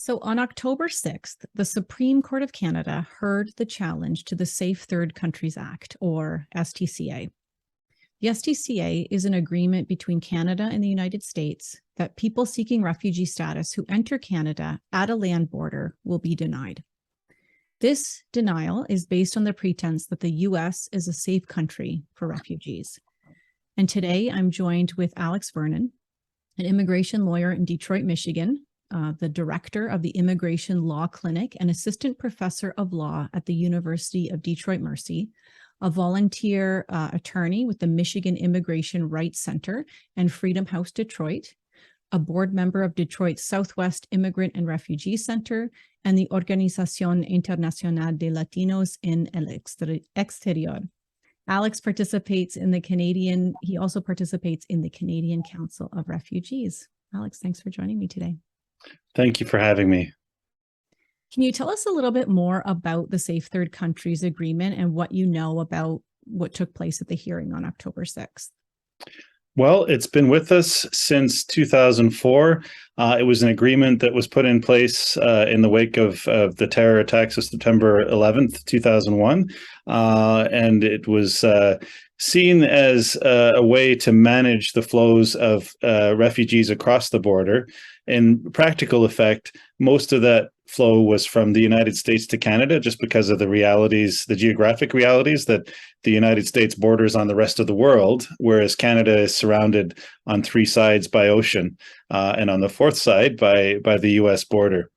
So on October 6th, the Supreme Court of Canada heard the challenge to the Safe Third Countries Act, or STCA. The STCA is an agreement between Canada and the United States that people seeking refugee status who enter Canada at a land border will be denied. This denial is based on the pretense that the US is a safe country for refugees. And today I'm joined with Alex Vernon, an immigration lawyer in Detroit, Michigan, the director of the Immigration Law Clinic and assistant professor of law at the University of Detroit Mercy, a volunteer attorney with the Michigan Immigration Rights Center and Freedom House Detroit, a board member of Detroit's Southwest Immigrant and Refugee Center, and the Organización Internacional de Latinos en el Exterior. Alex participates in the Canadian, he also participates in the Canadian Council of Refugees. Alex, thanks for joining me today. Thank you for having me. Can you tell us a little bit more about the Safe Third Countries Agreement and what you know about what took place at the hearing on October 6th? Well, it's been with us since 2004. It was an agreement that was put in place in the wake of the terror attacks of September 11th, 2001. And it was seen as a way to manage the flows of refugees across the border. In practical effect, most of that flow was from the United States to Canada, just because of the realities, the geographic realities that the United States borders on the rest of the world, whereas Canada is surrounded on three sides by ocean, and on the fourth side by the U.S. border.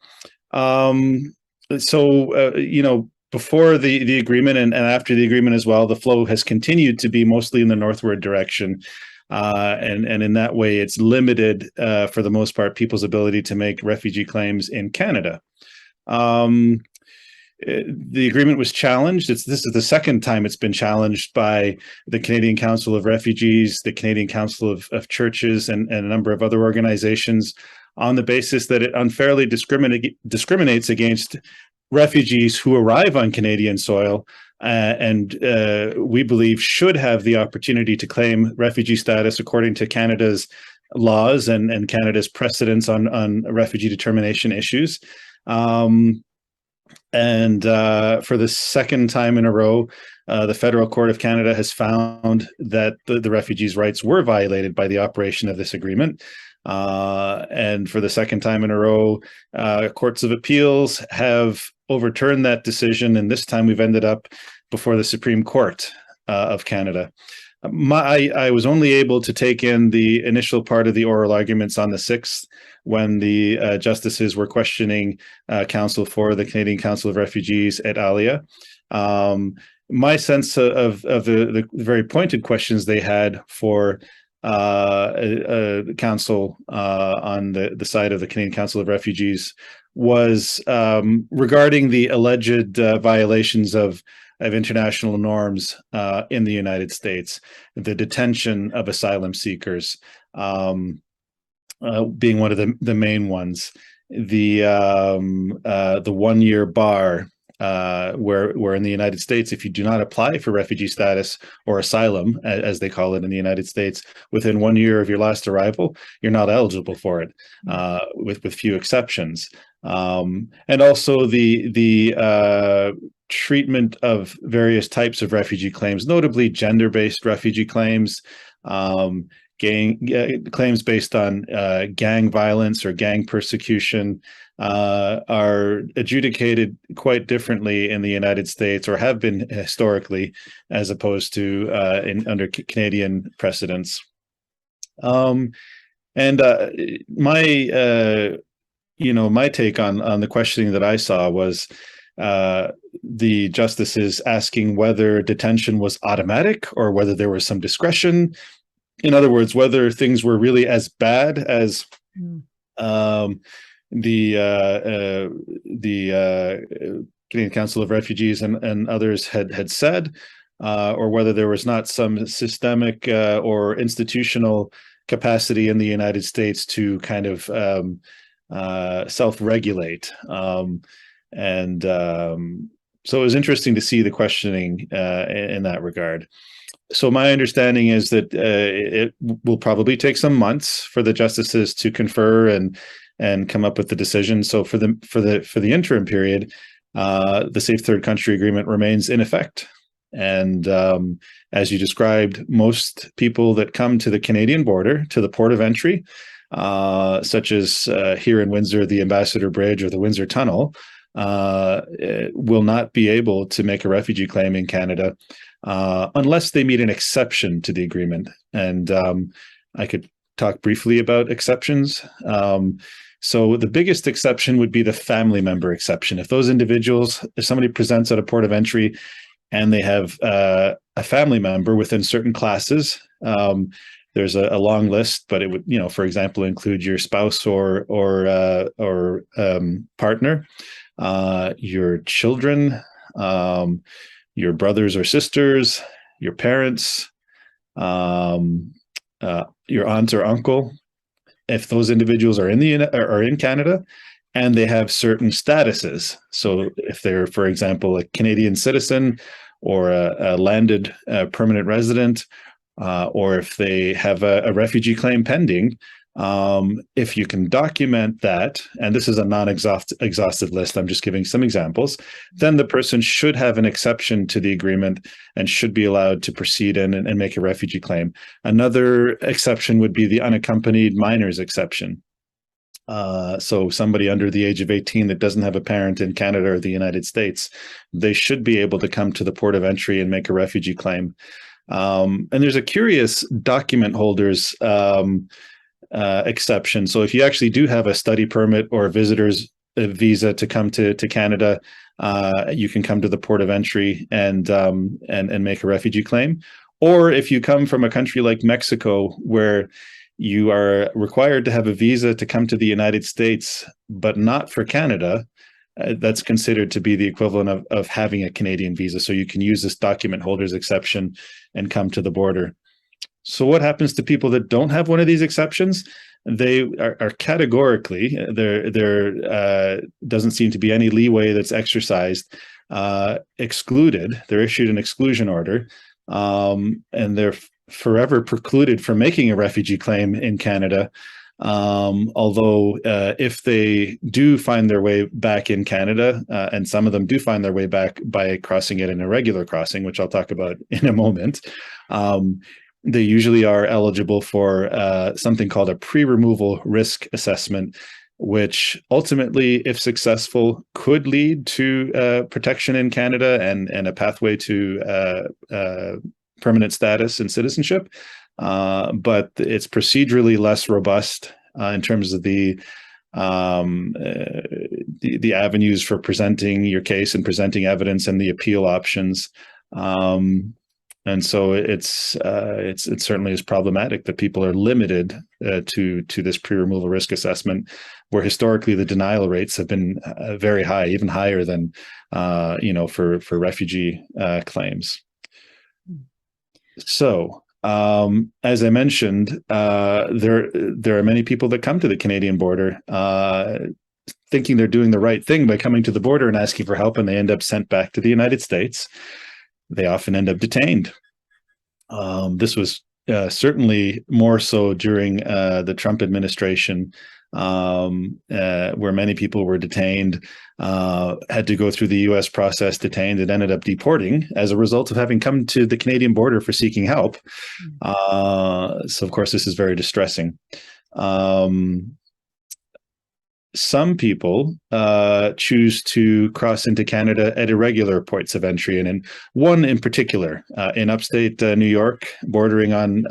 Before the agreement and after the agreement as well, the flow has continued to be mostly in the northward direction. And in that way, it's limited, for the most part, people's ability to make refugee claims in Canada. The agreement was challenged. This is the second time it's been challenged by the Canadian Council of Refugees, the Canadian Council of Churches, and a number of other organizations on the basis that it unfairly discriminates against refugees who arrive on Canadian soil and we believe should have the opportunity to claim refugee status according to Canada's laws and Canada's precedents on refugee determination issues. For the second time in a row, the Federal Court of Canada has found that the refugees' rights were violated by the operation of this agreement. And for the second time in a row, courts of appeals have overturned that decision, and this time we've ended up before the Supreme Court of Canada. I was only able to take in the initial part of the oral arguments on the 6th when the justices were questioning counsel for the Canadian Council of Refugees et alia. My sense of the very pointed questions they had for counsel on the side of the Canadian Council of Refugees was regarding the alleged violations of international norms in the United States, the detention of asylum seekers being one of the main ones, the 1-year bar, where in the United States, if you do not apply for refugee status or asylum, as they call it in the United States, within 1 year of your last arrival, you're not eligible for it, with few exceptions. And also the treatment of various types of refugee claims, notably gender-based refugee claims, claims based on gang violence or gang persecution, are adjudicated quite differently in the United States, or have been historically, as opposed to under Canadian precedents. My take on the questioning that I saw was the justices asking whether detention was automatic or whether there was some discretion. In other words, whether things were really as bad as the Canadian Council of Refugees and others had said, or whether there was not some systemic or institutional capacity in the United States to kind of self-regulate. So it was interesting to see the questioning in that regard. So my understanding is that it will probably take some months for the justices to confer and and come up with the decision. So for the interim period, the Safe Third Country Agreement remains in effect. And as you described, most people that come to the Canadian border, to the port of entry, such as here in Windsor, the Ambassador Bridge or the Windsor Tunnel, will not be able to make a refugee claim in Canada unless they meet an exception to the agreement. And I could talk briefly about exceptions. So the biggest exception would be the family member exception. If those individuals, if somebody presents at a port of entry and they have a family member within certain classes, there's a long list, but it would, for example, include your spouse or partner, your children, your brothers or sisters, your parents, your aunt or uncle. If those individuals are in Canada and they have certain statuses, so if they're, for example, a Canadian citizen or a landed permanent resident, or if they have a refugee claim pending, if you can document that, and this is a non-exhaustive list, I'm just giving some examples, then the person should have an exception to the agreement and should be allowed to proceed and make a refugee claim. Another exception would be the unaccompanied minors exception. So somebody under the age of 18 that doesn't have a parent in Canada or the United States, they should be able to come to the port of entry and make a refugee claim. And there's a curious document holders exception. So if you actually do have a study permit or a visitor's visa to come to Canada, you can come to the port of entry and make a refugee claim. Or if you come from a country like Mexico, where you are required to have a visa to come to the United States, but not for Canada, that's considered to be the equivalent of having a Canadian visa. So you can use this document holders exception and come to the border. So what happens to people that don't have one of these exceptions? They are categorically, there doesn't seem to be any leeway that's exercised, excluded. They're issued an exclusion order, and they're forever precluded from making a refugee claim in Canada. Although if they do find their way back in Canada, and some of them do find their way back by crossing it in a regular crossing, which I'll talk about in a moment, they usually are eligible for something called a pre-removal risk assessment, which ultimately, if successful, could lead to protection in Canada and a pathway to permanent status and citizenship. But it's procedurally less robust in terms of the avenues for presenting your case and presenting evidence and the appeal options. And so it's certainly is problematic that people are limited to this pre-removal risk assessment, where historically the denial rates have been very high, even higher than for refugee claims. So as I mentioned, there are many people that come to the Canadian border thinking they're doing the right thing by coming to the border and asking for help, and they end up sent back to the United States. They often end up detained. This was certainly more so during the Trump administration, where many people were detained, had to go through the U.S. process, detained, and ended up deporting as a result of having come to the Canadian border for seeking help. So, of course, this is very distressing. Some people choose to cross into Canada at irregular ports of entry, and in one in particular, in upstate New York, bordering on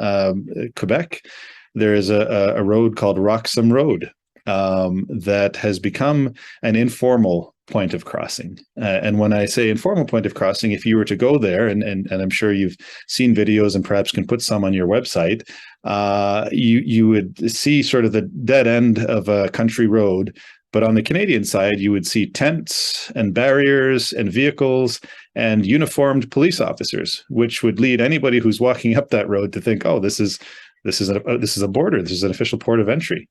Quebec, there is a road called Roxham Road that has become an informal point of crossing. And when I say informal point of crossing, if you were to go there, and I'm sure you've seen videos and perhaps can put some on your website, you would see sort of the dead end of a country road. But on the Canadian side, you would see tents and barriers and vehicles and uniformed police officers, which would lead anybody who's walking up that road to think, oh, this is a border. This is an official port of entry.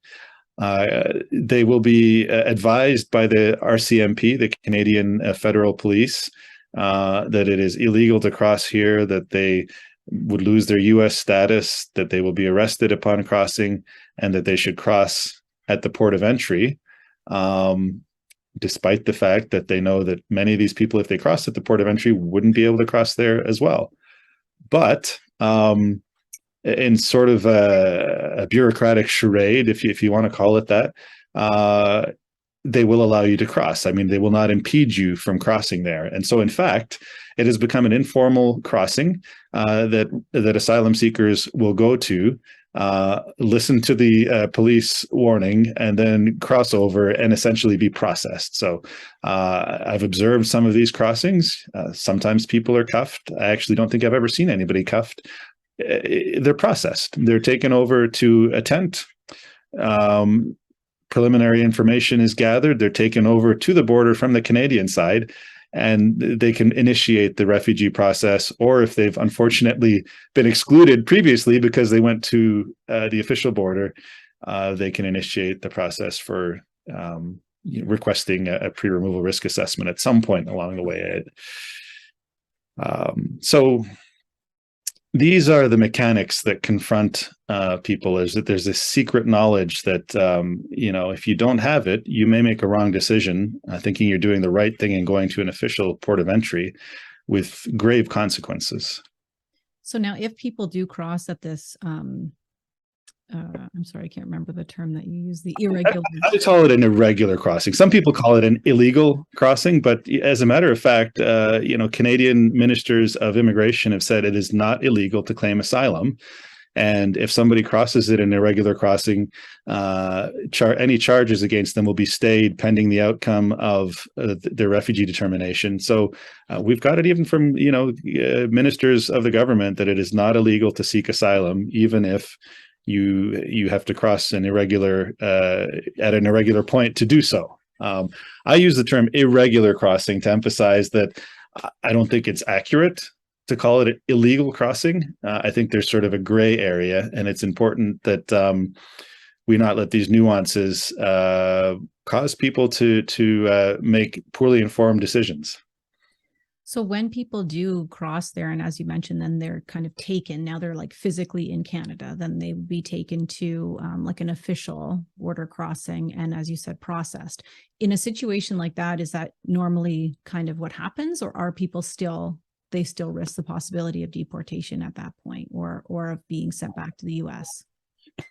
They will be advised by the RCMP, the Canadian Federal Police, that it is illegal to cross here, that they would lose their U.S. status, that they will be arrested upon crossing, and that they should cross at the port of entry, despite the fact that they know that many of these people, if they crossed at the port of entry, wouldn't be able to cross there as well. But in sort of a bureaucratic charade, if you want to call it that, they will allow you to cross. I mean, they will not impede you from crossing there. And so, in fact, it has become an informal crossing that asylum seekers will go to, listen to the police warning, and then cross over and essentially be processed. So I've observed some of these crossings. Sometimes people are cuffed. I actually don't think I've ever seen anybody cuffed. They're processed. They're taken over to a tent. Preliminary information is gathered. They're taken over to the border from the Canadian side, and they can initiate the refugee process. Or if they've unfortunately been excluded previously because they went to the official border, they can initiate the process for requesting a pre-removal risk assessment at some point along the way. So these are the mechanics that confront people, is that there's this secret knowledge that, if you don't have it, you may make a wrong decision, thinking you're doing the right thing and going to an official port of entry with grave consequences. So now if people do cross at this, I'm sorry, I can't remember the term that you use, the irregular. I call it an irregular crossing. Some people call it an illegal crossing, but as a matter of fact, Canadian ministers of immigration have said it is not illegal to claim asylum. And if somebody crosses it in irregular crossing, any charges against them will be stayed pending the outcome of their refugee determination. So we've got it even from ministers of the government that it is not illegal to seek asylum, even if you have to cross an irregular at an irregular point to do so. I use the term irregular crossing to emphasize that I don't think it's accurate to call it an illegal crossing. I think there's sort of a gray area, and it's important that we not let these nuances cause people to make poorly informed decisions. So when people do cross there, and as you mentioned, then they're kind of taken, now they're like physically in Canada, then they would be taken to like an official border crossing, and as you said, processed. In a situation like that, is that normally kind of what happens, or are people still risk the possibility of deportation at that point, or of being sent back to the US?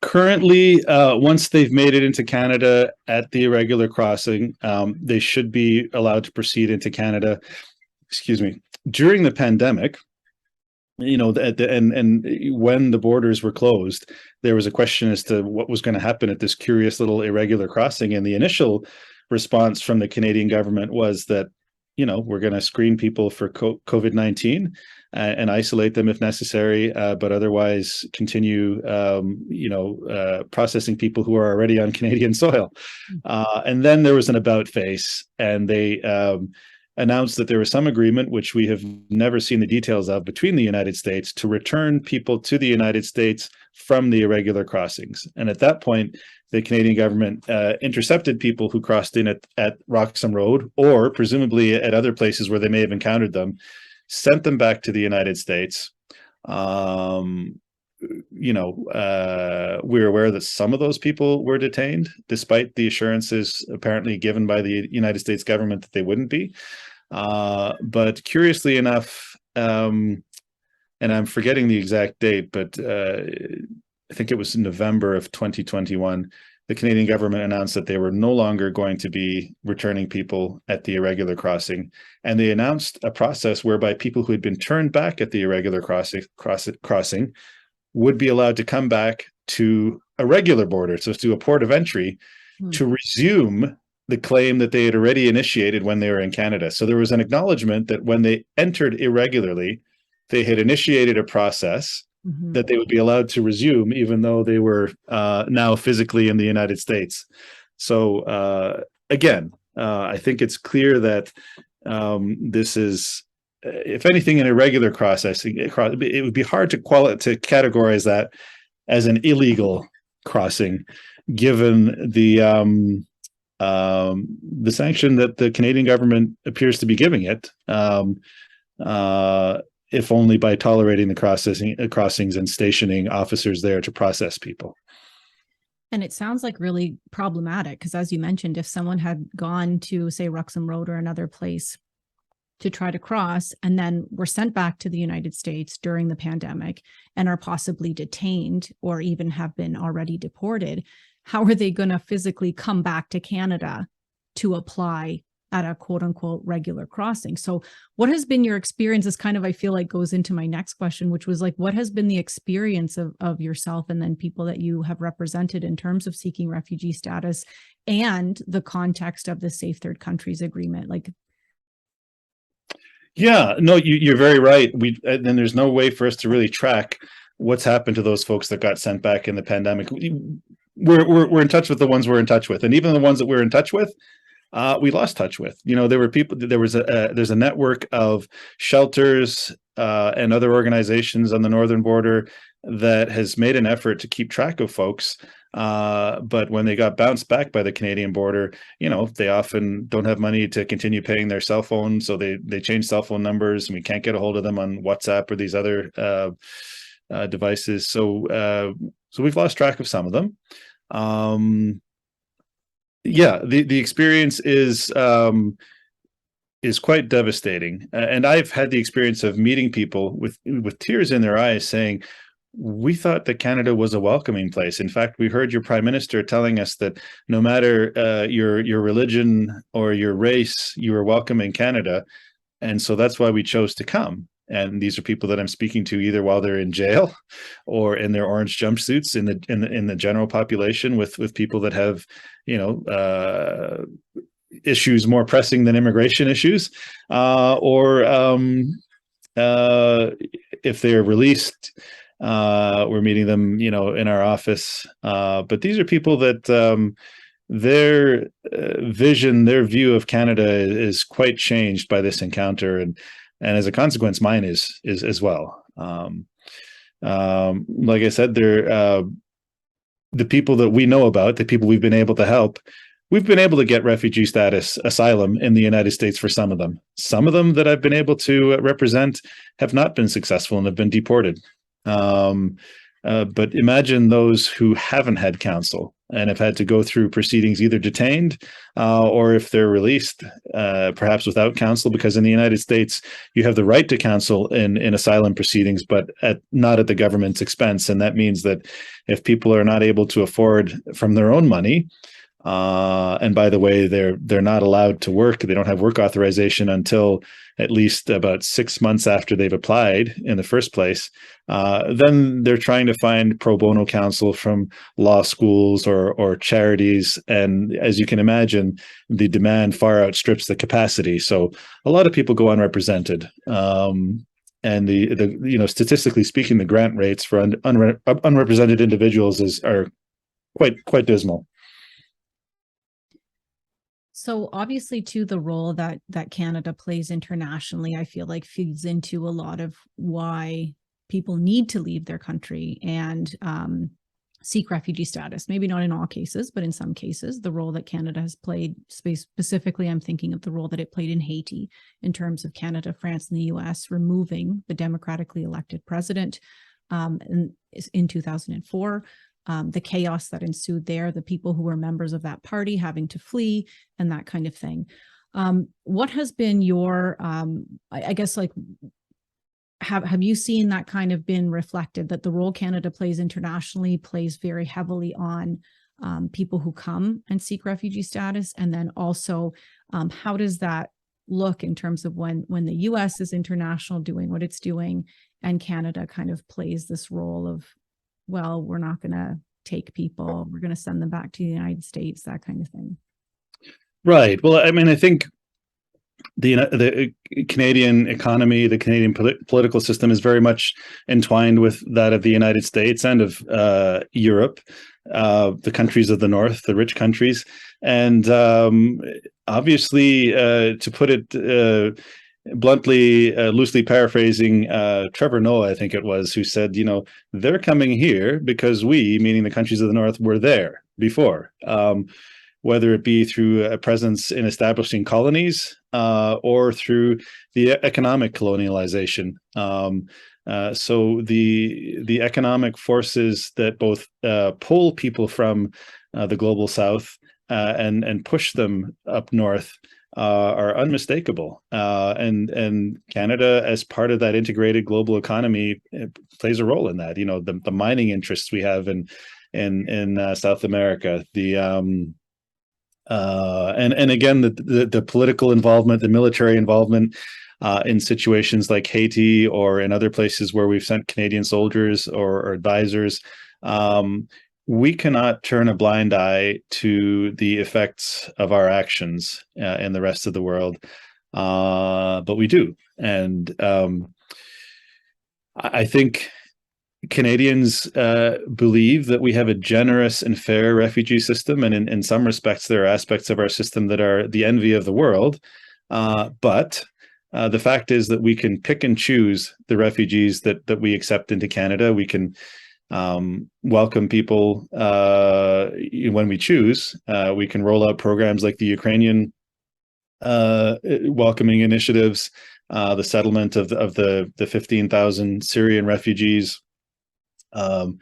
Currently, once they've made it into Canada at the irregular crossing, they should be allowed to proceed into Canada. Excuse me. During the pandemic, and when the borders were closed, there was a question as to what was going to happen at this curious little irregular crossing. And the initial response from the Canadian government was that, we're going to screen people for COVID-19 and isolate them if necessary, but otherwise continue, processing people who are already on Canadian soil. And then there was an about face, and they announced that there was some agreement, which we have never seen the details of, between the United States to return people to the United States from the irregular crossings. And at that point, the Canadian government intercepted people who crossed in at Roxham Road, or presumably at other places where they may have encountered them, sent them back to the United States. We're aware that some of those people were detained, despite the assurances apparently given by the United States government that they wouldn't be. But curiously enough, and I'm forgetting the exact date, but I think it was in November of 2021, the Canadian government announced that they were no longer going to be returning people at the irregular crossing. And they announced a process whereby people who had been turned back at the irregular crossing would be allowed to come back to a regular border, so to a port of entry, to resume the claim that they had already initiated when they were in Canada. So there was an acknowledgement that when they entered irregularly, they had initiated a process that they would be allowed to resume, even though they were now physically in the United States. So again, I think it's clear that this is, if anything, an irregular processing. It would be hard to categorize that as an illegal crossing, given the sanction that the Canadian government appears to be giving it, if only by tolerating the crossings and stationing officers there to process people. And it sounds like really problematic because, as you mentioned, if someone had gone to, say, Ruxham Road or another place to try to cross and then were sent back to the United States during the pandemic and are possibly detained or even have been already deported, how are they going to physically come back to Canada to apply at a quote unquote regular crossing? So what has been your experience? This kind of, I feel like, goes into my next question, which was like, what has been the experience of yourself and then people that you have represented in terms of seeking refugee status and the context of the Safe Third Countries Agreement? Like, yeah, no, you're very right. And there's no way for us to really track what's happened to those folks that got sent back in the pandemic. We're in touch with the ones we're in touch with, and even the ones that we're in touch with, we lost touch with. There were people. There's a network of shelters and other organizations on the northern border that has made an effort to keep track of folks. But when they got bounced back by the Canadian border, they often don't have money to continue paying their cell phone, so they change cell phone numbers, and we can't get a hold of them on WhatsApp or these other devices. So we've lost track of some of them. Yeah, the experience is quite devastating, and I've had the experience of meeting people with tears in their eyes saying, we thought that Canada was a welcoming place. In fact, we heard your prime minister telling us that no matter your religion or your race, you are welcome in Canada. And so that's why we chose to come. And these are people that I'm speaking to either while they're in jail or in their orange jumpsuits in the general population with people that have, issues more pressing than immigration issues, or if they're released, we're meeting them, in our office. But these are people that their vision, their view of Canada is quite changed by this encounter, and as a consequence, mine is as well. Like I said, they're the people that we know about, the people we've been able to help. We've been able to get refugee status, asylum in the United States for some of them. Some of them that I've been able to represent have not been successful and have been deported. But imagine those who haven't had counsel and have had to go through proceedings, either detained or if they're released, perhaps without counsel, because in the United States, you have the right to counsel in asylum proceedings, but not at the government's expense. And that means that if people are not able to afford from their own money, and by the way, they're not allowed to work. They don't have work authorization until at least about 6 months after they've applied in the first place. Then they're trying to find pro bono counsel from law schools or charities. And as you can imagine, the demand far outstrips the capacity. So a lot of people go unrepresented. And the statistically speaking, the grant rates for unrepresented individuals are quite dismal. So obviously, too, the role that Canada plays internationally, I feel like feeds into a lot of why people need to leave their country and seek refugee status. Maybe not in all cases, but in some cases, the role that Canada has played. Specifically, I'm thinking of the role that it played in Haiti in terms of Canada, France, and the US removing the democratically elected president in 2004. The chaos that ensued there, the people who were members of that party having to flee and that kind of thing. What has been your, I guess, like, have you seen that kind of been reflected, that the role Canada plays internationally plays very heavily on people who come and seek refugee status? And then also, how does that look in terms of when the US is international doing what it's doing and Canada kind of plays this role of, well, we're not going to take people, we're going to send them back to the United States, that kind of thing? Right. Well, I mean, I think the Canadian economy, the Canadian political system is very much entwined with that of the United States and of Europe, the countries of the North, the rich countries. And obviously, to put it bluntly, loosely paraphrasing Trevor Noah, I think it was, who said, they're coming here because we, meaning the countries of the North, were there before, whether it be through a presence in establishing colonies or through the economic colonialization. So the economic forces that both pull people from the global south and push them up north are unmistakable. And Canada, as part of that integrated global economy, plays a role in that. You know, the mining interests we have in South America, and again the political involvement, the military involvement in situations like Haiti or in other places where we've sent Canadian soldiers or advisors. We cannot turn a blind eye to the effects of our actions in the rest of the world, but we do. And I think Canadians believe that we have a generous and fair refugee system, and in some respects, there are aspects of our system that are the envy of the world. But the fact is that we can pick and choose the refugees that we accept into Canada. We can welcome people when we choose. We can roll out programs like the Ukrainian welcoming initiatives, the settlement of the 15,000 Syrian refugees. And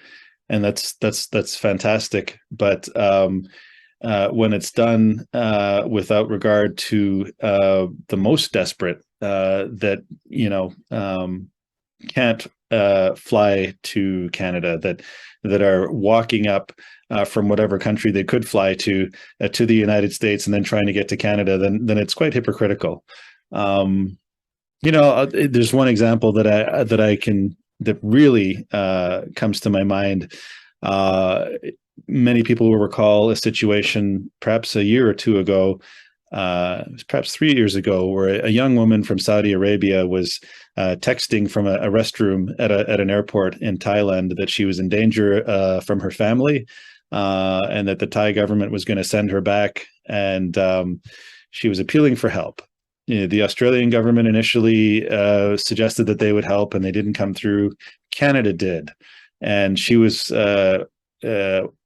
that's fantastic. But when it's done without regard to the most desperate that can't fly to Canada, that are walking up from whatever country they could fly to the United States and then trying to get to Canada, then it's quite hypocritical. There's one example that really comes to my mind. Many people will recall a situation perhaps a year or two ago, perhaps 3 years ago, where a young woman from Saudi Arabia was texting from a restroom at an airport in Thailand that she was in danger from her family, and that the Thai government was going to send her back, and she was appealing for help. The Australian government initially suggested that they would help, and they didn't come through. Canada did, and she was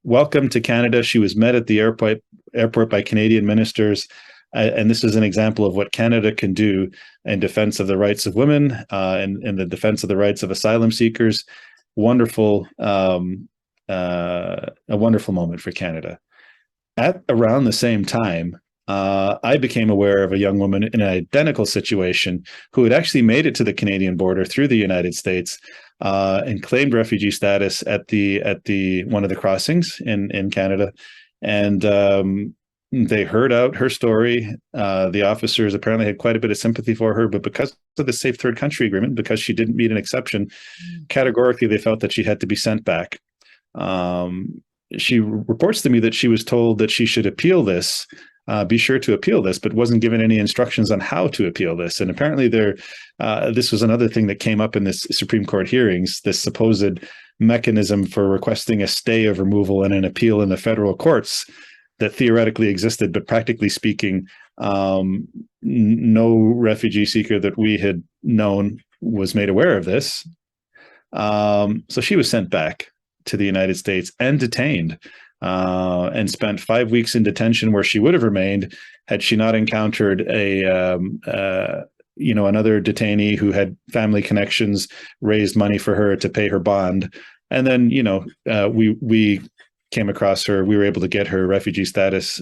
welcomed to Canada. She was met at the airport by Canadian ministers, and this is an example of what Canada can do in defense of the rights of women and in the defense of the rights of asylum seekers. Wonderful, a wonderful moment for Canada. At around the same time, I became aware of a young woman in an identical situation who had actually made it to the Canadian border through the United States and claimed refugee status at the one of the crossings in Canada. And they heard out her story. The officers apparently had quite a bit of sympathy for her, but because of the Safe Third Country Agreement, because she didn't meet an exception, categorically they felt that she had to be sent back. She reports to me that she was told that she should appeal this. Be sure to appeal this, but wasn't given any instructions on how to appeal this. And apparently this was another thing that came up in this Supreme Court hearings, this supposed mechanism for requesting a stay of removal and an appeal in the federal courts that theoretically existed, but practically speaking, no refugee seeker that we had known was made aware of this. So she was sent back to the United States and detained. And spent 5 weeks in detention, where she would have remained had she not encountered another detainee who had family connections, raised money for her to pay her bond, and then we came across her. We were able to get her refugee status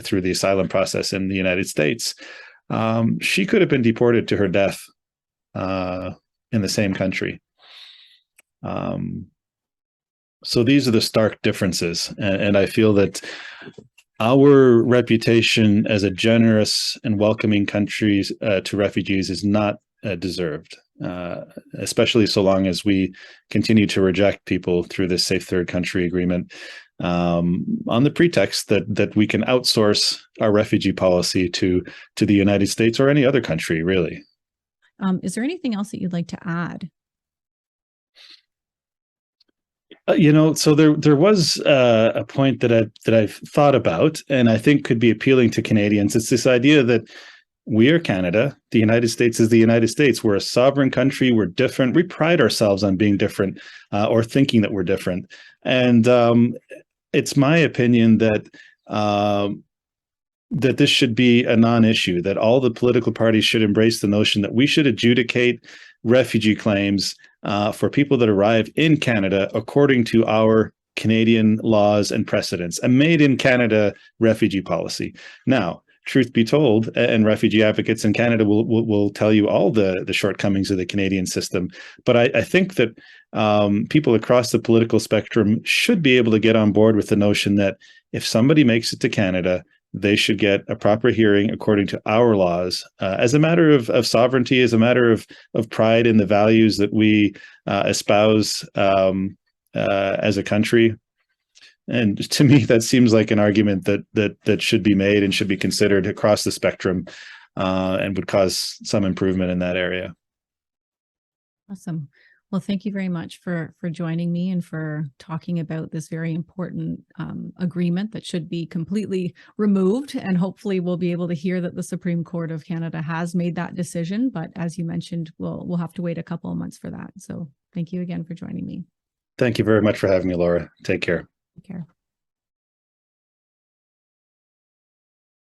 through the asylum process in the United States. She could have been deported to her death in the same country. So these are the stark differences. And I feel that our reputation as a generous and welcoming country to refugees is not deserved, especially so long as we continue to reject people through this Safe Third Country Agreement on the pretext that we can outsource our refugee policy to the United States or any other country, really. Is there anything else that you'd like to add? So there was a point that I've thought about, and I think could be appealing to Canadians. It's this idea that we are Canada, the United States is the United States. We're a sovereign country. We're different. We pride ourselves on being different or thinking that we're different. And it's my opinion that that this should be a non-issue, that all the political parties should embrace the notion that we should adjudicate refugee claims for people that arrive in Canada according to our Canadian laws and precedents, a made in Canada refugee policy. Now, truth be told, and refugee advocates in Canada will tell you all the shortcomings of the Canadian system. But I think that people across the political spectrum should be able to get on board with the notion that if somebody makes it to Canada, they should get a proper hearing according to our laws, as a matter of sovereignty, as a matter of pride in the values that we espouse as a country. And to me, that seems like an argument that should be made and should be considered across the spectrum, and would cause some improvement in that area. Awesome. Well, thank you very much for joining me and for talking about this very important agreement that should be completely removed. And hopefully we'll be able to hear that the Supreme Court of Canada has made that decision. But as you mentioned, we'll have to wait a couple of months for that. So thank you again for joining me. Thank you very much for having me, Laura. Take care. Take care.